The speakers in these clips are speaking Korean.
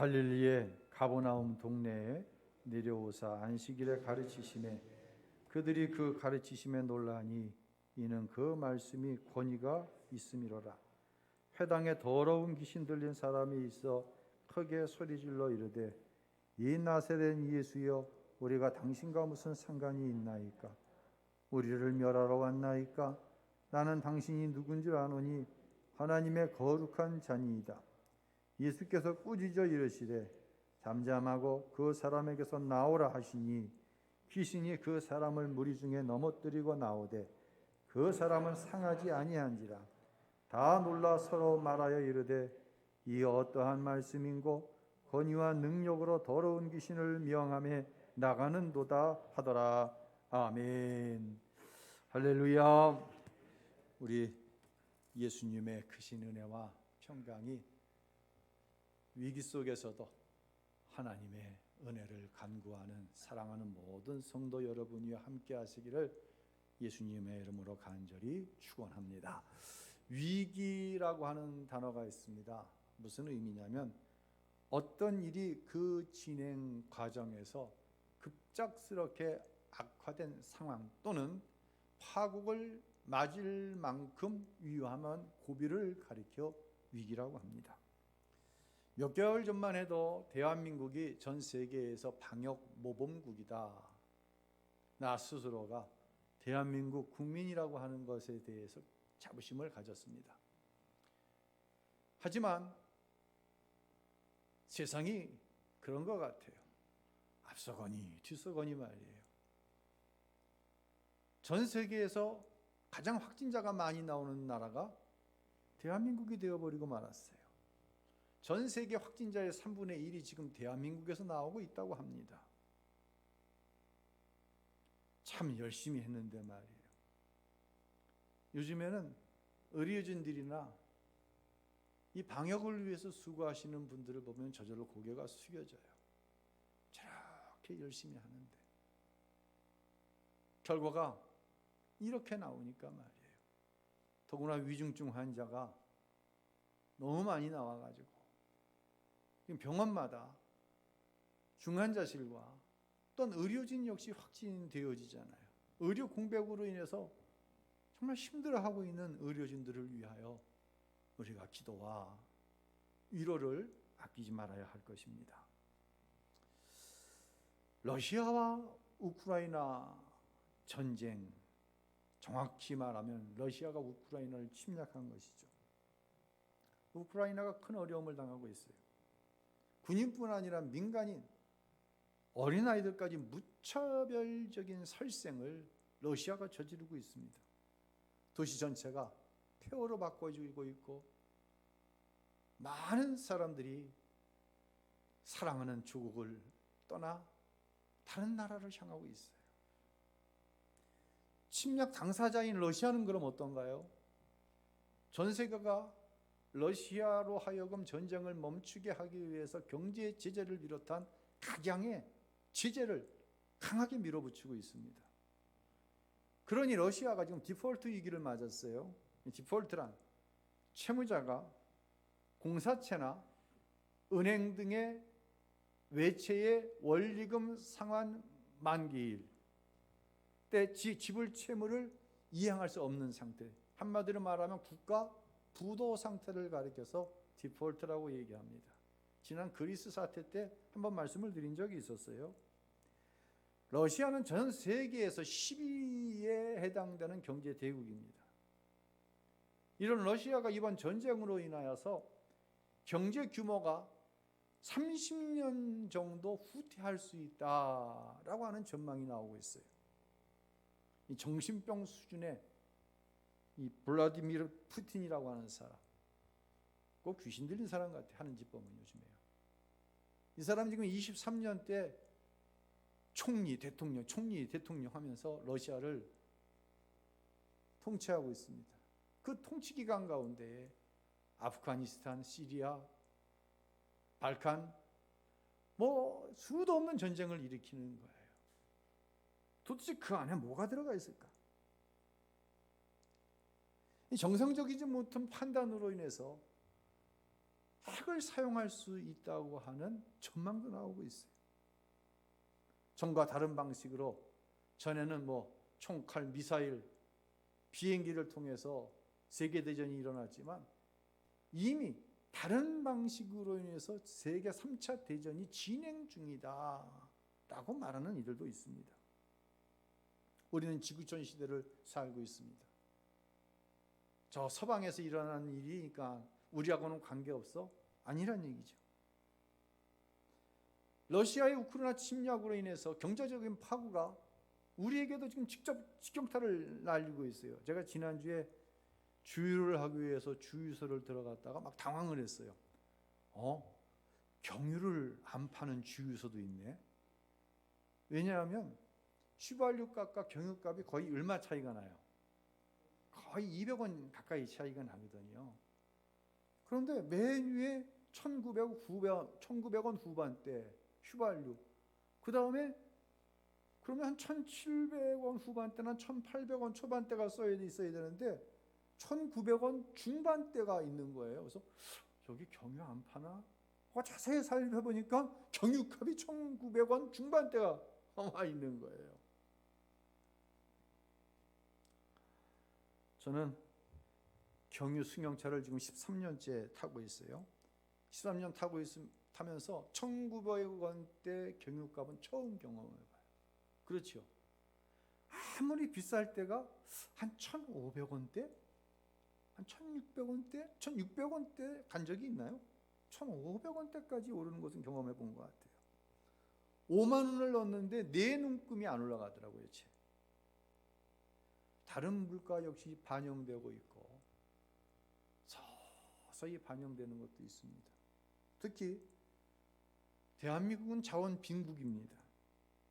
갈릴리의 가버나움 동네에 내려오사 안식일에 가르치심에 그들이 그 가르치심에 놀라니 이는 그 말씀이 권위가 있음이로라. 회당에 더러운 귀신 들린 사람이 있어 크게 소리질러 이르되 이 나사렛 예수여 우리가 당신과 무슨 상관이 있나이까? 우리를 멸하러 왔나이까? 나는 당신이 누군지 아노니 하나님의 거룩한 자니이다. 예수께서 꾸짖어 이르시되 잠잠하고 그 사람에게서 나오라 하시니 귀신이 그 사람을 무리 중에 넘어뜨리고 나오되 그 사람은 상하지 아니한지라. 다 놀라 서로 말하여 이르되 이 어떠한 말씀인고 권위와 능력으로 더러운 귀신을 명함에 나가는도다 하더라. 아멘. 할렐루야. 우리 예수님의 크신 은혜와 평강이 위기 속에서도 하나님의 은혜를 간구하는 사랑하는 모든 성도 여러분이와 함께 하시기를 예수님의 이름으로 간절히 축원합니다. 위기라고 하는 단어가 있습니다. 무슨 의미냐면 어떤 일이 그 진행 과정에서 급작스럽게 악화된 상황 또는 파국을 맞을 만큼 위험한 고비를 가리켜 위기라고 합니다. 몇 개월 전만 해도 대한민국이 전 세계에서 방역 모범국이다. 나 스스로가 대한민국 국민이라고 하는 것에 대해서 자부심을 가졌습니다. 하지만 세상이 그런 것 같아요. 앞서거니 뒤서거니 말이에요. 전 세계에서 가장 확진자가 많이 나오는 나라가 대한민국이 되어버리고 말았어요. 전 세계 확진자의 3분의 1이 지금 대한민국에서 나오고 있다고 합니다. 참 열심히 했는데 말이에요. 요즘에는 의료진들이나 이 방역을 위해서 수고하시는 분들을 보면 저절로 고개가 숙여져요. 저렇게 열심히 하는데 결과가 이렇게 나오니까 말이에요. 더구나 위중증 환자가 너무 많이 나와가지고 병원마다 중환자실과 또는 의료진 역시 확진되어지잖아요. 의료 공백으로 인해서 정말 힘들어하고 있는 의료진들을 위하여 우리가 기도와 위로를 아끼지 말아야 할 것입니다. 러시아와 우크라이나 전쟁, 정확히 말하면 러시아가 우크라이나를 침략한 것이죠. 우크라이나가 큰 어려움을 당하고 있어요. 군인뿐 아니라 민간인, 어린아이들까지 무차별적인 살생을 러시아가 저지르고 있습니다. 도시 전체가 폐허로 바꿔지고 있고 많은 사람들이 사랑하는 조국을 떠나 다른 나라를 향하고 있어요. 침략 당사자인 러시아는 그럼 어떤가요? 전 세계가 러시아로 하여금 전쟁을 멈추게 하기 위해서 경제 제재를 비롯한 각양의 제재를 강하게 밀어붙이고 있습니다. 그러니 러시아가 지금 디폴트 위기를 맞았어요. 디폴트란 채무자가 공사채나 은행 등의 외채의 원리금 상환 만기일 때 지불 채무를 이행할 수 없는 상태, 한마디로 말하면 국가 부도 상태를 가리켜서 디폴트라고 얘기합니다. 지난 그리스 사태 때 한번 말씀을 드린 적이 있었어요. 러시아는 전 세계에서 10위에 해당되는 경제 대국입니다. 이런 러시아가 이번 전쟁으로 인하여서 경제 규모가 30년 정도 후퇴할 수 있다라고 하는 전망이 나오고 있어요. 이 정신병 수준의 이 블라디미르 푸틴이라고 하는 사람, 꼭 귀신 들린 사람 같아 하는 짓 보면 요즘에요. 이 사람 지금 23년 때 총리 대통령 하면서 러시아를 통치하고 있습니다. 그 통치 기간 가운데 아프가니스탄, 시리아, 발칸 수도 없는 전쟁을 일으키는 거예요. 도대체 그 안에 뭐가 들어가 있을까? 이 정상적이지 못한 판단으로 인해서 핵을 사용할 수 있다고 하는 전망도 나오고 있어요. 전과 다른 방식으로 전에는 총칼, 미사일, 비행기를 통해서 세계대전이 일어났지만 이미 다른 방식으로 인해서 세계 3차 대전이 진행 중이다 라고 말하는 이들도 있습니다. 우리는 지구촌 시대를 살고 있습니다. 저 서방에서 일어나는 일이니까 우리하고는 관계없어? 아니란 얘기죠. 러시아의 우크라이나 침략으로 인해서 경제적인 파고가 우리에게도 지금 직접 직경탄을 날리고 있어요. 제가 지난주에 주유를 하기 위해서 주유소를 들어갔다가 막 당황을 했어요. 경유를 안 파는 주유소도 있네. 왜냐하면 휘발유 값과 경유값이 거의 얼마 차이가 나요? 거의 200원 가까이 차이가 나거든요. 그런데 메뉴에 1900원 후반대 휘발유, 그 다음에 그러면 한 1700원 후반대나 1800원 초반대가 있어야 되는데 1900원 중반대가 있는 거예요. 그래서 저기 경유 안 파나? 자세히 살펴보니까 경유값이 1900원 중반대가 와 있는 거예요. 저는 경유 승용차를 지금 13년째 타고 있어요. 13년 타면서 1900원대 경유값은 처음 경험해봐요. 그렇죠. 아무리 비쌀 때가 한 1,500원대? 한 1,600원대? 1,600원대 간 적이 있나요? 1,500원대까지 오르는 것은 경험해 본 것 같아요. 5만 원을 넣었는데 내 눈금이 안 올라가더라고요. 다른 물가 역시 반영되고 있고 서서히 반영되는 것도 있습니다. 특히 대한민국은 자원 빈국입니다.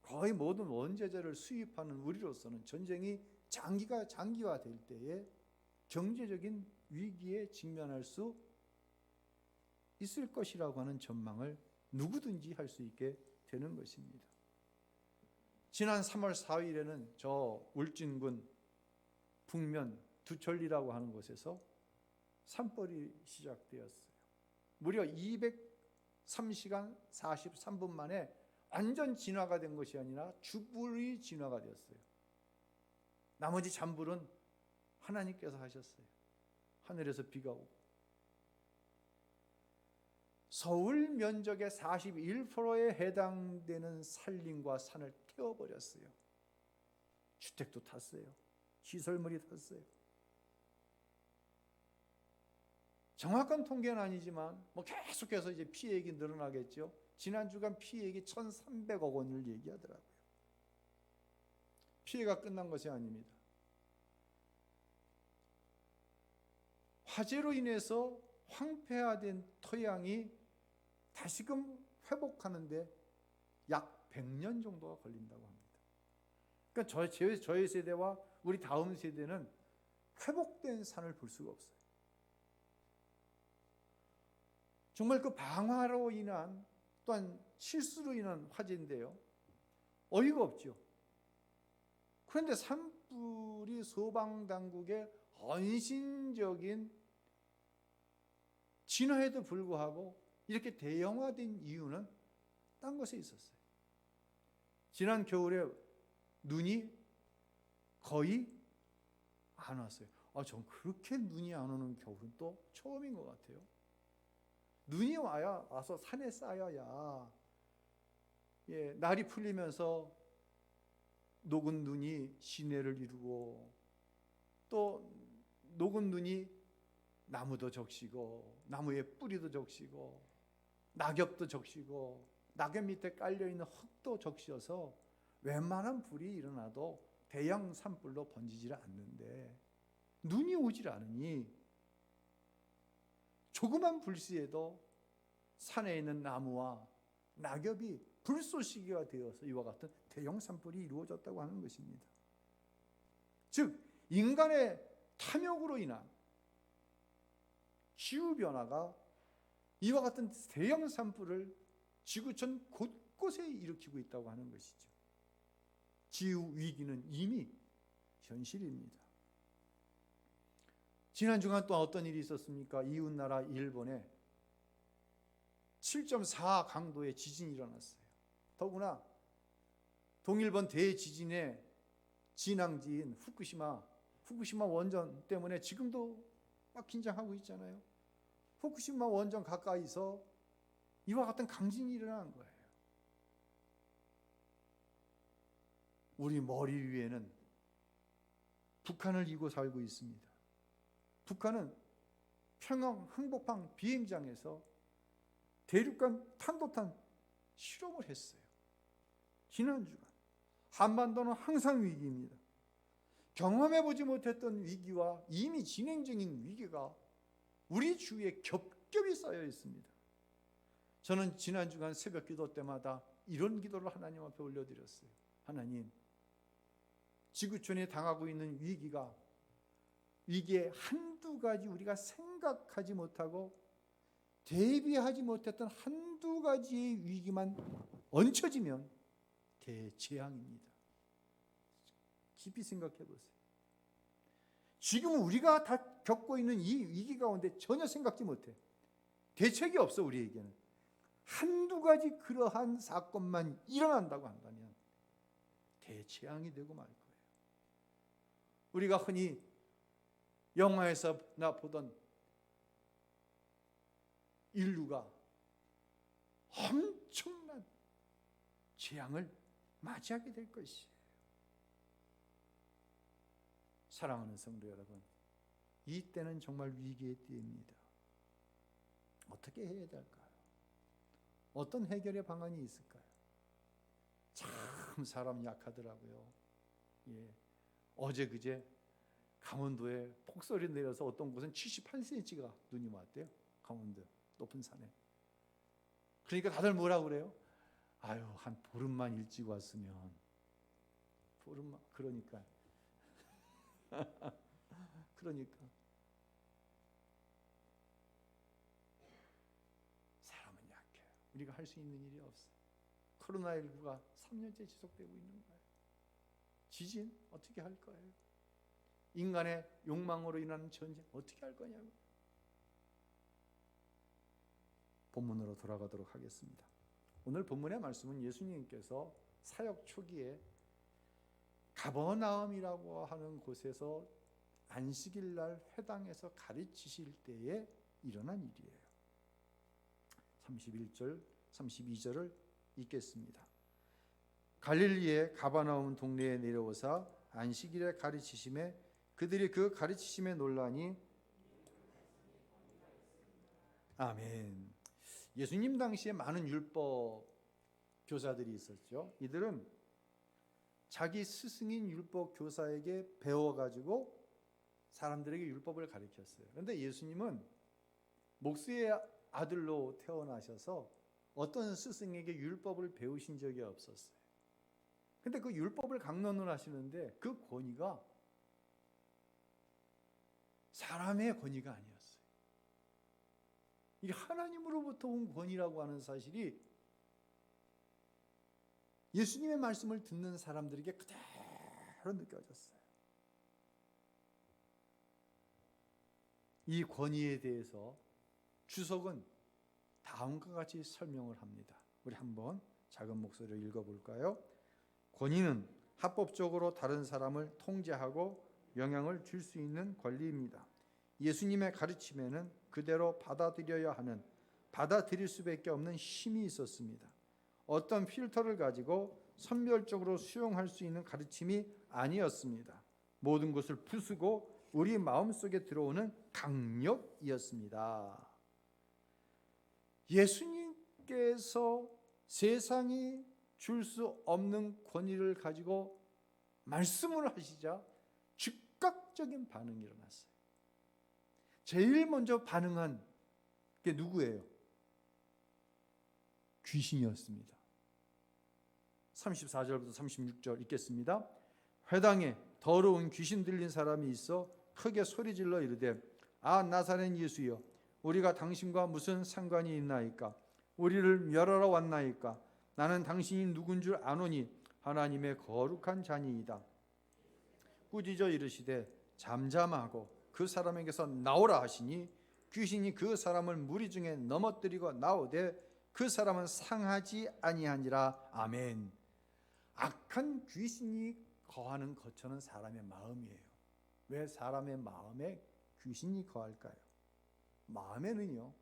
거의 모든 원자재를 수입하는 우리로서는 전쟁이 장기화될 때에 경제적인 위기에 직면할 수 있을 것이라고 하는 전망을 누구든지 할 수 있게 되는 것입니다. 지난 3월 4일에는 저 울진군 북면 두천리라고 하는 곳에서 산불이 시작되었어요. 무려 203시간 43분 만에 완전 진화가 된 것이 아니라 주불이 진화가 되었어요. 나머지 잔불은 하나님께서 하셨어요. 하늘에서 비가 오고. 서울 면적의 41%에 해당되는 산림과 산을 태워버렸어요. 주택도 탔어요. 시설물이 탔어요. 정확한 통계는 아니지만 계속해서 이제 피해액이 늘어나겠죠. 지난주간 피해액이 1,300억 원을 얘기하더라고요. 피해가 끝난 것이 아닙니다. 화재로 인해서 황폐화된 토양이 다시금 회복하는데 약 100년 정도가 걸린다고 합니다. 그러니까 저희 세대와 우리 다음 세대는 회복된 산을 볼 수가 없어요. 정말 그 방화로 인한 또한 실수로 인한 화재인데요. 어이가 없죠. 그런데 산불이 소방당국의 헌신적인 진화에도 불구하고 이렇게 대형화된 이유는 딴 것에 있었어요. 지난 겨울에 눈이 거의 안 왔어요. 전 그렇게 눈이 안 오는 겨울은 또 처음인 것 같아요. 눈이 와서 산에 쌓여야 날이 풀리면서 녹은 눈이 시내를 이루고 또 녹은 눈이 나무도 적시고 나무의 뿌리도 적시고 낙엽도 적시고 낙엽 밑에 깔려있는 흙도 적셔서 웬만한 불이 일어나도 대형 산불로 번지질 않는데 눈이 오질 않으니 조그만 불씨에도 산에 있는 나무와 낙엽이 불쏘시개가 되어서 이와 같은 대형 산불이 이루어졌다고 하는 것입니다. 즉 인간의 탐욕으로 인한 기후변화가 이와 같은 대형 산불을 지구촌 곳곳에 일으키고 있다고 하는 것이죠. 기후위기는 이미 현실입니다. 지난 주간 또 어떤 일이 있었습니까? 이웃나라 일본에 7.4 강도의 지진이 일어났어요. 더구나 동일본 대지진의 진앙지인 후쿠시마 원전 때문에 지금도 막 긴장하고 있잖아요. 후쿠시마 원전 가까이서 이와 같은 강진이 일어난 거예요. 우리 머리 위에는 북한을 이고 살고 있습니다. 북한은 평양 흥복항 비행장에서 대륙간 탄도탄 실험을 했어요. 지난주간. 한반도는 항상 위기입니다. 경험해보지 못했던 위기와 이미 진행 중인 위기가 우리 주위에 겹겹이 쌓여 있습니다. 저는 지난주간 새벽 기도 때마다 이런 기도를 하나님 앞에 올려드렸어요. 하나님, 지구촌에 당하고 있는 위기에 한두 가지 우리가 생각하지 못하고 대비하지 못했던 한두 가지의 위기만 얹혀지면 대재앙입니다. 깊이 생각해 보세요. 지금 우리가 다 겪고 있는 이 위기 가운데 전혀 생각지 못해. 대책이 없어 우리에게는. 한두 가지 그러한 사건만 일어난다고 한다면 대재앙이 되고 말 거예요. 우리가 흔히 영화에서나 보던 인류가 엄청난 재앙을 맞이하게 될 것이에요. 사랑하는 성도 여러분, 이 때는 정말 위기의 때입니다. 어떻게 해야 될까요? 어떤 해결의 방안이 있을까요? 참 사람 약하더라고요. 예. 어제 그제 강원도에 폭설이 내려서 어떤 곳은 71cm가 눈이 왔대요. 강원도 높은 산에. 그러니까 다들 뭐라고 그래요? 아유, 한 보름만 일찍 왔으면. 보름만. 그러니까 사람은 약해요. 우리가 할 수 있는 일이 없어요. 코로나19가 3년째 지속되고 있는 거예요. 지진 어떻게 할 거예요? 인간의 욕망으로 인한 전쟁 어떻게 할 거냐고. 본문으로 돌아가도록 하겠습니다. 오늘 본문의 말씀은 예수님께서 사역 초기에 가버나움이라고 하는 곳에서 안식일 날 회당에서 가르치실 때에 일어난 일이에요. 31절, 32절을 읽겠습니다. 갈릴리의 가버나움 동네에 내려오사 안식일에 가르치심에 그들이 그 가르치심에 놀라니. 아멘. 예수님 당시에 많은 율법 교사들이 있었죠. 이들은 자기 스승인 율법 교사에게 배워가지고 사람들에게 율법을 가르쳤어요. 그런데 예수님은 목수의 아들로 태어나셔서 어떤 스승에게 율법을 배우신 적이 없었어요. 근데 그 율법을 강론을 하시는데 그 권위가 사람의 권위가 아니었어요. 이게 하나님으로부터 온 권위라고 하는 사실이 예수님의 말씀을 듣는 사람들에게 그대로 느껴졌어요. 이 권위에 대해서 주석은 다음과 같이 설명을 합니다. 우리 한번 작은 목소리로 읽어볼까요? 권위는 합법적으로 다른 사람을 통제하고 영향을 줄 수 있는 권리입니다. 예수님의 가르침에는 그대로 받아들일 수밖에 없는 힘이 있었습니다. 어떤 필터를 가지고 선별적으로 수용할 수 있는 가르침이 아니었습니다. 모든 것을 부수고 우리 마음속에 들어오는 강력이었습니다. 예수님께서 세상이 줄 수 없는 권위를 가지고 말씀을 하시자 즉각적인 반응이 일어났어요. 제일 먼저 반응한 게 누구예요? 귀신이었습니다. 34절부터 36절 읽겠습니다. 회당에 더러운 귀신 들린 사람이 있어 크게 소리질러 이르되 아 나사렛 예수여 우리가 당신과 무슨 상관이 있나이까? 우리를 멸하러 왔나이까? 나는 당신이 누군 줄 아노니 하나님의 거룩한 자니이다. 꾸짖어 이르시되 잠잠하고 그 사람에게서 나오라 하시니 귀신이 그 사람을 무리 중에 넘어뜨리고 나오되 그 사람은 상하지 아니하니라. 아멘. 악한 귀신이 거하는 거처는 사람의 마음이에요. 왜 사람의 마음에 귀신이 거할까요? 마음에는요,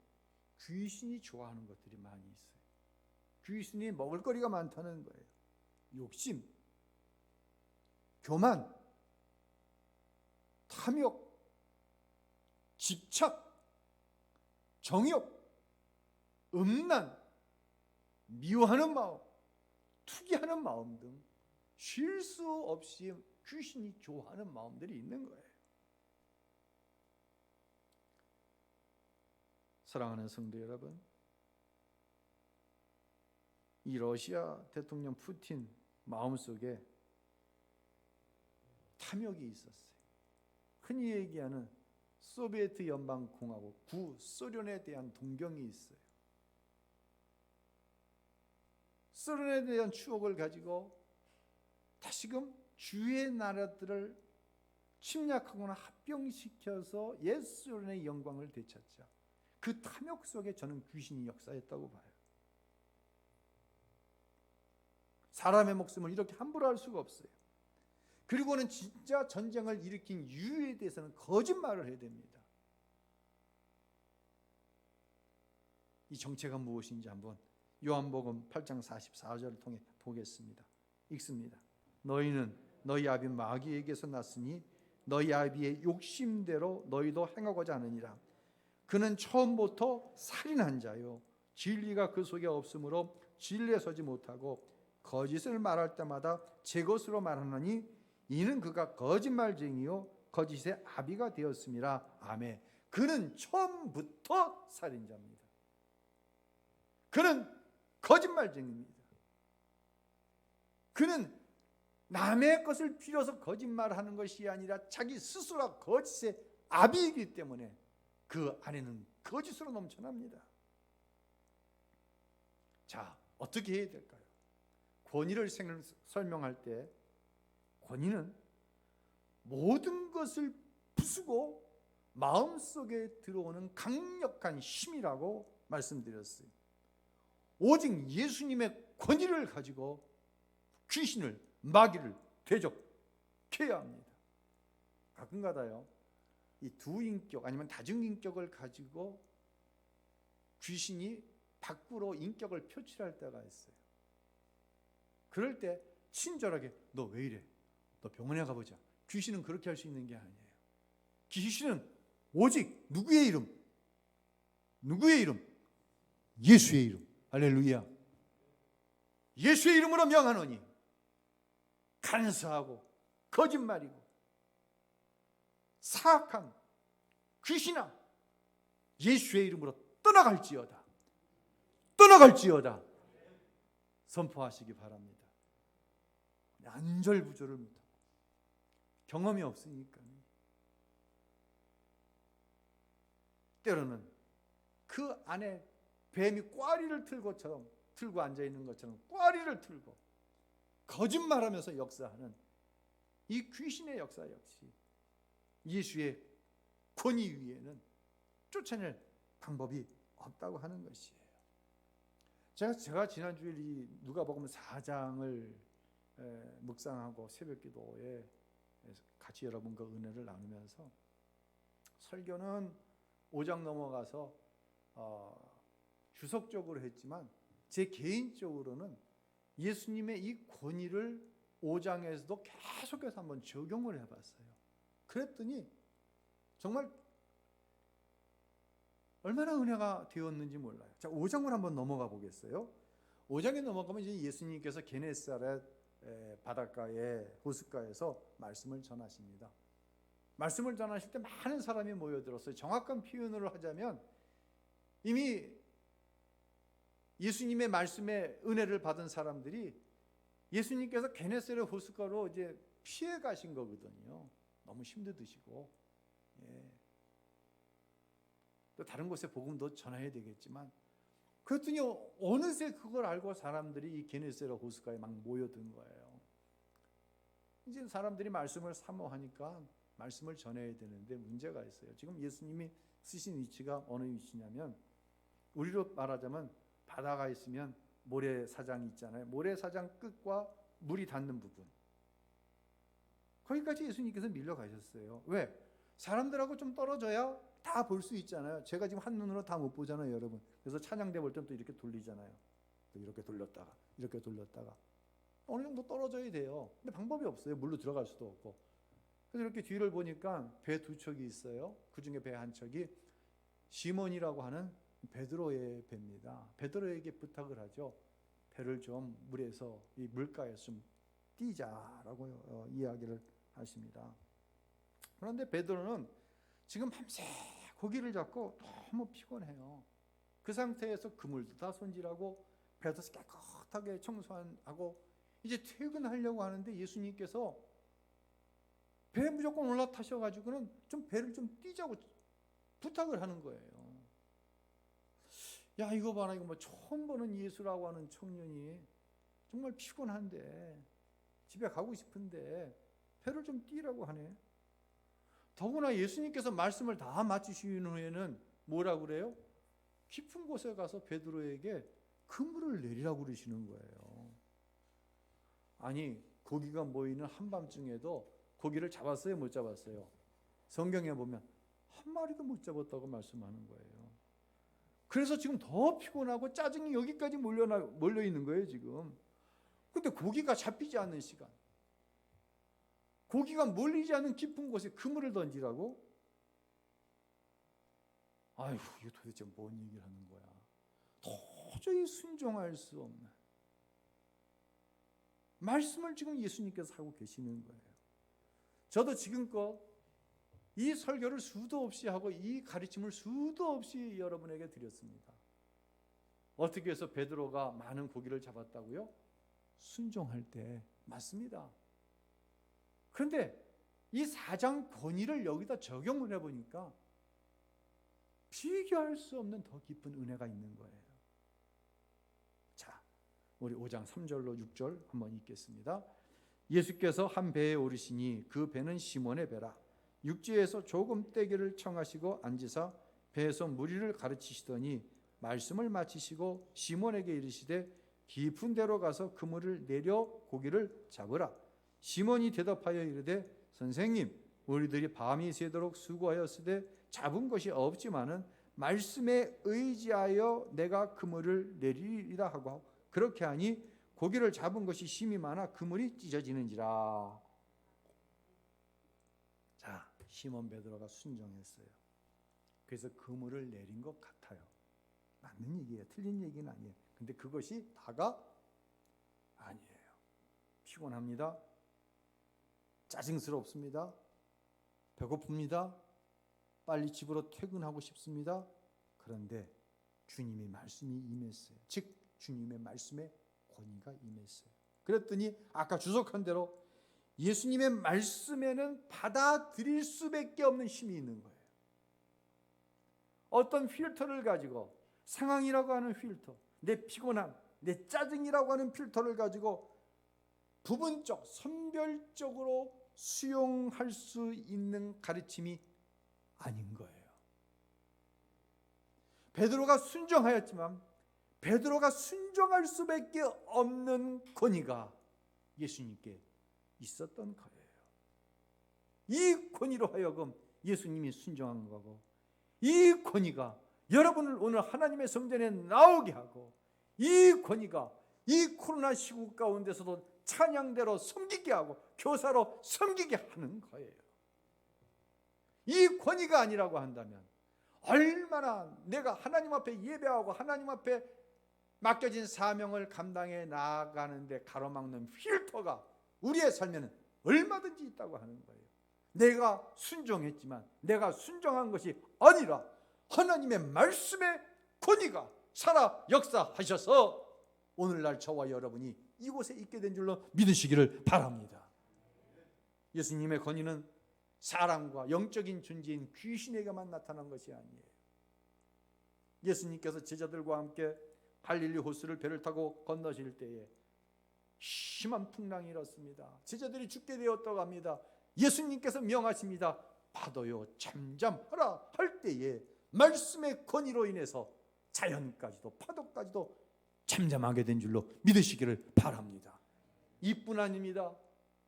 귀신이 좋아하는 것들이 많이 있어요. 귀신이 먹을 거리가 많다는 거예요. 욕심, 교만, 탐욕, 집착, 정욕, 음란, 미워하는 마음, 투기하는 마음 등 쉴 수 없이 귀신이 좋아하는 마음들이 있는 거예요. 사랑하는 성도 여러분, 이 러시아 대통령 푸틴 마음속에 탐욕이 있었어요. 흔히 얘기하는 소비에트 연방공화국 구소련에 대한 동경이 있어요. 소련에 대한 추억을 가지고 다시금 주의 나라들을 침략하거나 합병시켜서 옛 소련의 영광을 되찾자. 그 탐욕 속에 저는 귀신이 역사했다고 봐요. 사람의 목숨을 이렇게 함부로 할 수가 없어요. 그리고는 진짜 전쟁을 일으킨 이유에 대해서는 거짓말을 해야 됩니다. 이 정체가 무엇인지 한번 요한복음 8장 44절을 통해 보겠습니다. 읽습니다. 너희는 너희 아비 마귀에게서 났으니 너희 아비의 욕심대로 너희도 행하고자 하느니라. 그는 처음부터 살인한 자요, 진리가 그 속에 없으므로 진리에 서지 못하고 거짓을 말할 때마다 제 것으로 말하느니 이는 그가 거짓말쟁이요 거짓의 아비가 되었음이라. 아멘. 그는 처음부터 살인자입니다. 그는 거짓말쟁이입니다. 그는 남의 것을 빌어서 거짓말하는 것이 아니라 자기 스스로 거짓의 아비이기 때문에 그 안에는 거짓으로 넘쳐납니다. 자, 어떻게 해야 될까요? 권위를 설명할 때 권위는 모든 것을 부수고 마음속에 들어오는 강력한 힘이라고 말씀드렸어요. 오직 예수님의 권위를 가지고 귀신을, 마귀를 대적해야 합니다. 가끔가다요, 이 두 인격 아니면 다중인격을 가지고 귀신이 밖으로 인격을 표출할 때가 있어요. 그럴 때 친절하게 너 왜 이래? 너 병원에 가보자. 귀신은 그렇게 할 수 있는 게 아니에요. 귀신은 오직 누구의 이름? 누구의 이름? 예수의 이름. 할렐루야. 예수의 이름으로 명하노니 간사하고 거짓말이고 사악한 귀신아, 예수의 이름으로 떠나갈지어다. 떠나갈지어다. 선포하시기 바랍니다. 안절부절을 못하고 경험이 없으니까 때로는 그 안에 뱀이 꽈리를 틀고 앉아있는 것처럼 꽈리를 틀고 거짓말하면서 역사하는 이 귀신의 역사 역시 예수의 권위 위에는 쫓아낼 방법이 없다고 하는 것이에요. 제가 지난주에 이 누가복음 4장을 묵상하고 새벽기도에 같이 여러분과 은혜를 나누면서 설교는 5장 넘어가서 주석적으로 했지만 제 개인적으로는 예수님의 이 권위를 5장에서도 계속해서 한번 적용을 해봤어요. 그랬더니 정말 얼마나 은혜가 되었는지 몰라요. 자, 5장을 한번 넘어가 보겠어요. 5장에 넘어가면 이제 예수님께서 게네사렛 바닷가에 호숫가에서 말씀을 전하십니다. 말씀을 전하실 때 많은 사람이 모여들었어요. 정확한 표현으로 하자면 이미 예수님의 말씀에 은혜를 받은 사람들이 예수님께서 게네사렛 호숫가로 이제 피해 가신 거거든요. 너무 힘드시고, 또 다른 곳에 복음도 전해야 되겠지만, 그랬더니 어느새 그걸 알고 사람들이 이 게네사렛 호숫가에 막 모여든 거예요. 이제 사람들이 말씀을 사모하니까 말씀을 전해야 되는데 문제가 있어요. 지금 예수님이 쓰신 위치가 어느 위치냐면 우리로 말하자면 바다가 있으면 모래사장이 있잖아요. 모래사장 끝과 물이 닿는 부분, 거기까지 예수님께서 밀려가셨어요. 왜? 사람들하고 좀 떨어져야 다 볼 수 있잖아요. 제가 지금 한눈으로 다 못 보잖아요, 여러분. 그래서 찬양대 볼 땐 또 이렇게 돌리잖아요. 또 이렇게 돌렸다가 이렇게 돌렸다가 어느 정도 떨어져야 돼요. 근데 방법이 없어요. 물로 들어갈 수도 없고. 그래서 이렇게 뒤를 보니까 배 두 척이 있어요. 그 중에 배 한 척이 시몬이라고 하는 베드로의 배입니다. 베드로에게 부탁을 하죠. 배를 좀 물에서, 이 물가에서 좀 띄자라고 이야기를 하십니다. 그런데 베드로는 지금 밤새 고기를 잡고 너무 피곤해요. 그 상태에서 그물도 다 손질하고 배도 깨끗하게 청소하고 이제 퇴근하려고 하는데 예수님께서 배에 무조건 올라타셔가지고는 좀 배를 좀 띄자고 부탁을 하는 거예요. 야, 이거 봐라, 이거 뭐 처음 보는 예수라고 하는 청년이 정말 피곤한데 집에 가고 싶은데 배를 좀 띄라고 하네. 더구나 예수님께서 말씀을 다 마치신 후에는 뭐라고 그래요? 깊은 곳에 가서 베드로에게 그물을 내리라고 그러시는 거예요. 아니, 고기가 모이는 한밤중에도 고기를 잡았어요, 못 잡았어요? 성경에 보면 한 마리도 못 잡았다고 말씀하는 거예요. 그래서 지금 더 피곤하고 짜증이 여기까지 몰려 있는 거예요, 지금. 근데 고기가 잡히지 않는 시간, 고기가 몰리지 않는 깊은 곳에 그물을 던지라고? 아이고, 이거 도대체 뭔 얘기를 하는 거야. 도저히 순종할 수 없는 말씀을 지금 예수님께서 하고 계시는 거예요. 저도 지금껏 이 설교를 수도 없이 하고 이 가르침을 수도 없이 여러분에게 드렸습니다. 어떻게 해서 베드로가 많은 고기를 잡았다고요? 순종할 때. 맞습니다. 그런데 이 사장 권위를 여기다 적용을 해보니까 비교할 수 없는 더 깊은 은혜가 있는 거예요. 자, 우리 5장 3절로 6절 한번 읽겠습니다. 예수께서 한 배에 오르시니 그 배는 시몬의 배라. 육지에서 조금 떼기를 청하시고 앉으사 배에서 무리를 가르치시더니 말씀을 마치시고 시몬에게 이르시되 깊은 데로 가서 그물을 내려 고기를 잡으라. 시몬이 대답하여 이르되 선생님, 우리들이 밤이 새도록 수고하였으되 잡은 것이 없지만은 말씀에 의지하여 내가 그물을 내리리라 하고 그렇게 하니 고기를 잡은 것이 심이 많아 그물이 찢어지는지라. 자, 시몬 베드로가 순종했어요. 그래서 그물을 내린 것 같아요. 맞는 얘기예요. 틀린 얘기는 아니에요. 근데 그것이 다가 아니에요. 피곤합니다. 짜증스럽습니다. 배고픕니다. 빨리 집으로 퇴근하고 싶습니다. 그런데 주님의 말씀이 임했어요. 즉 주님의 말씀에 권위가 임했어요. 그랬더니 아까 주석한 대로 예수님의 말씀에는 받아들일 수밖에 없는 힘이 있는 거예요. 어떤 필터를 가지고, 상황이라고 하는 필터, 내 피곤함, 내 짜증이라고 하는 필터를 가지고 부분적, 선별적으로 수용할 수 있는 가르침이 아닌 거예요. 베드로가 순종하였지만 베드로가 순종할 수밖에 없는 권위가 예수님께 있었던 거예요. 이 권위로 하여금 예수님이 순종한 거고, 이 권위가 여러분을 오늘 하나님의 성전에 나오게 하고, 이 권위가 이 코로나 시국 가운데서도 찬양대로 섬기게 하고 교사로 섬기게 하는 거예요. 이 권위가 아니라고 한다면 얼마나 내가 하나님 앞에 예배하고 하나님 앞에 맡겨진 사명을 감당해 나아가는데 가로막는 필터가 우리의 삶에는 얼마든지 있다고 하는 거예요. 내가 순종했지만 내가 순종한 것이 아니라 하나님의 말씀의 권위가 살아 역사하셔서 오늘날 저와 여러분이 이곳에 있게 된 줄로 믿으시기를 바랍니다. 예수님의 권위는 사람과 영적인 존재인 귀신에게만 나타난 것이 아니에요. 예수님께서 제자들과 함께 갈릴리 호수를 배를 타고 건너실 때에 심한 풍랑이 일었습니다. 제자들이 죽게 되었다고 합니다. 예수님께서 명하십니다. 파도요 잠잠하라 할 때에 말씀의 권위로 인해서 자연까지도 파도까지도 잠잠하게 된 줄로 믿으시기를 바랍니다. 이뿐 아닙니다.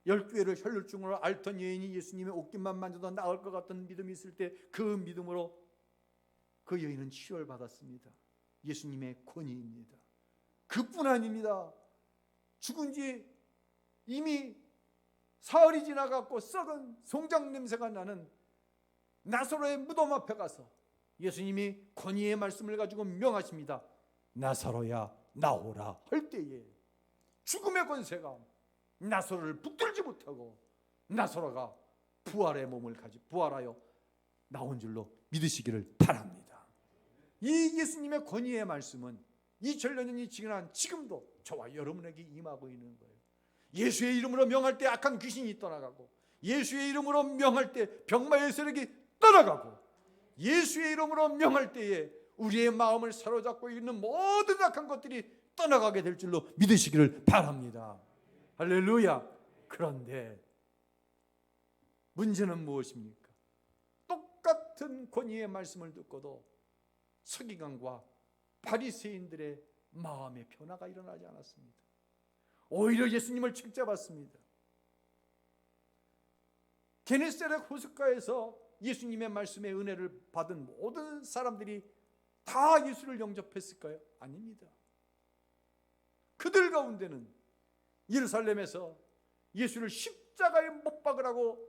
10교회를 혈루증으로 앓던 여인이 예수님의 옷깃만 만져도 나을 것 같은 믿음이 있을 때 그 믿음으로 그 여인은 치유를 받았습니다. 예수님의 권위입니다. 그뿐 아닙니다. 죽은 지 이미 사흘이 지나갔고 썩은 송장 냄새가 나는 나사로의 무덤 앞에 가서 예수님이 권위의 말씀을 가지고 명하십니다. 나사로야 나오라 할 때에 죽음의 권세가 나사로를 붙들지 못하고 나사로가 부활의 몸을 가지고 부활하여 나온 줄로 믿으시기를 바랍니다. 이 예수님의 권위의 말씀은 2000여 년이 지난 지금도 저와 여러분에게 임하고 있는 거예요. 예수의 이름으로 명할 때 악한 귀신이 떠나가고, 예수의 이름으로 명할 때 병마의 세력이 떠나가고, 예수의 이름으로 명할 때에 우리의 마음을 사로잡고 있는 모든 악한 것들이 떠나가게 될 줄로 믿으시기를 바랍니다. 할렐루야. 그런데 문제는 무엇입니까? 똑같은 권위의 말씀을 듣고도 서기관과 바리새인들의 마음의 변화가 일어나지 않았습니다. 오히려 예수님을 책잡았습니다. 게네사렛 호숫가에서 예수님의 말씀의 은혜를 받은 모든 사람들이 다 예수를 영접했을까요? 아닙니다. 그들 가운데는 예루살렘에서 예수를 십자가에 못 박으라고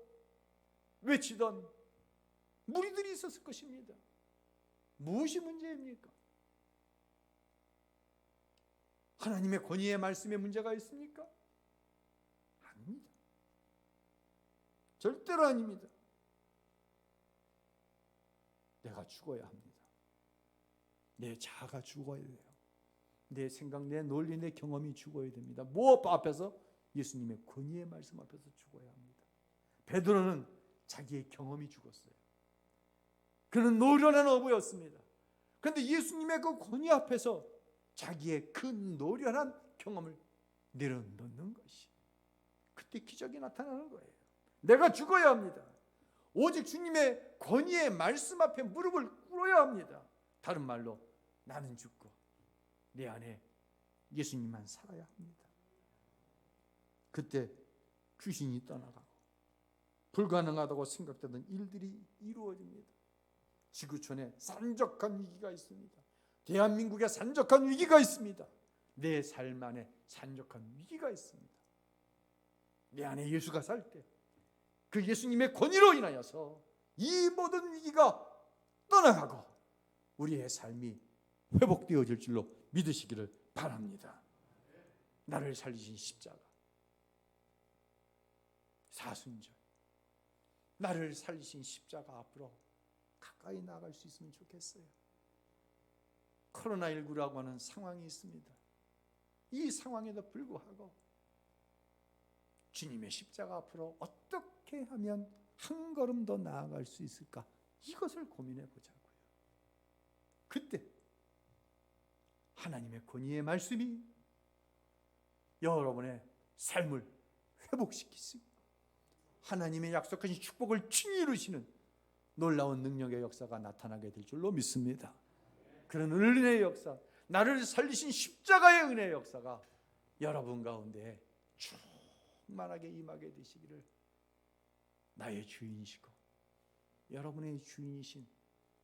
외치던 무리들이 있었을 것입니다. 무엇이 문제입니까? 하나님의 권위의 말씀에 문제가 있습니까? 아닙니다. 절대로 아닙니다. 내가 죽어야 합니다. 내 자아가 죽어야 돼요. 내 생각, 내 논리, 내 경험이 죽어야 됩니다. 무엇 앞에서? 예수님의 권위의 말씀 앞에서 죽어야 합니다. 베드로는 자기의 경험이 죽었어요. 그는 노련한 어부였습니다. 그런데 예수님의 그 권위 앞에서 자기의 그 노련한 경험을 내려놓는 것이, 그때 기적이 나타나는 거예요. 내가 죽어야 합니다. 오직 주님의 권위의 말씀 앞에 무릎을 꿇어야 합니다. 다른 말로 나는 죽고 내 안에 예수님만 살아야 합니다. 그때 귀신이 떠나가고 불가능하다고 생각되던 일들이 이루어집니다. 지구촌에 산적한 위기가 있습니다. 대한민국에 산적한 위기가 있습니다. 내 삶 안에 산적한 위기가 있습니다. 내 안에 예수가 살 때 그 예수님의 권위로 인하여서 이 모든 위기가 떠나가고 우리의 삶이 회복되어질 줄로 믿으시기를 바랍니다. 나를 살리신 십자가, 사순절, 나를 살리신 십자가 앞으로 가까이 나아갈 수 있으면 좋겠어요. 코로나19라고 하는 상황이 있습니다. 이 상황에도 불구하고 주님의 십자가 앞으로 어떻게 하면 한 걸음 더 나아갈 수 있을까? 이것을 고민해 보자고요. 그때 하나님의 권위의 말씀이 여러분의 삶을 회복시키시고 하나님의 약속하신 축복을 친히 이루시는 놀라운 능력의 역사가 나타나게 될 줄로 믿습니다. 그런 은혜의 역사, 나를 살리신 십자가의 은혜의 역사가 여러분 가운데 충만하게 임하게 되시기를 나의 주인이시고 여러분의 주인이신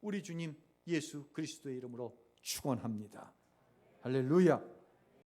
우리 주님 예수 그리스도의 이름으로 축원합니다. 할렐루야.